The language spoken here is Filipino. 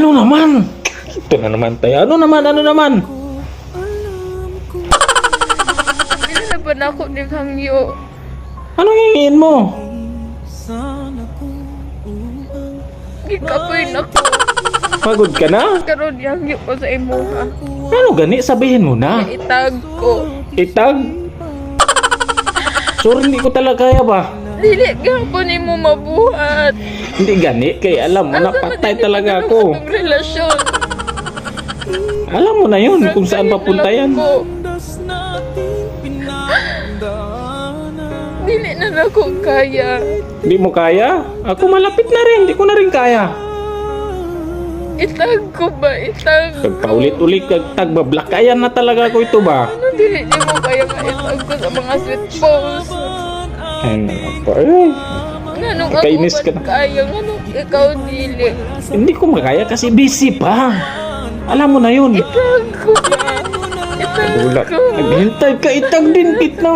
Ano naman? Ito na naman tayo. Ano naman? Hindi na ba na ako ni Hangyo? Anong hingin mo? Gikapoy na ko. Pagod ka na? Karoon ni Hangyo ko sa imuha. Ano gani? Sabihin mo na. Itag ko. Itag? Sorry, hindi ko talaga kaya ba? Dili gapon ni mo mabuhat. Hindi gani, kaya alam mo, napatay talaga ako. Ang relasyon. Alam mo na yun kung saan papunta yan. Ko. Dili na ako kaya. Hindi mo kaya? Ako malapit na rin, hindi ko na rin kaya. Itag ko ba? Itag ko. Paulit-ulit tagbablakayan na talaga ako ito ba? Ano dili di mo kaya nga itag ko sa mga sweet post? Ay naku, eh. Nganong Nakainis ako ka na. ba't kaya? Nganong ikaw dili? Hindi ko makaya kasi busy pa. Alam mo na yun. Itag ko ba? Itag Wala. ko. Naghintay ka, itag din kita.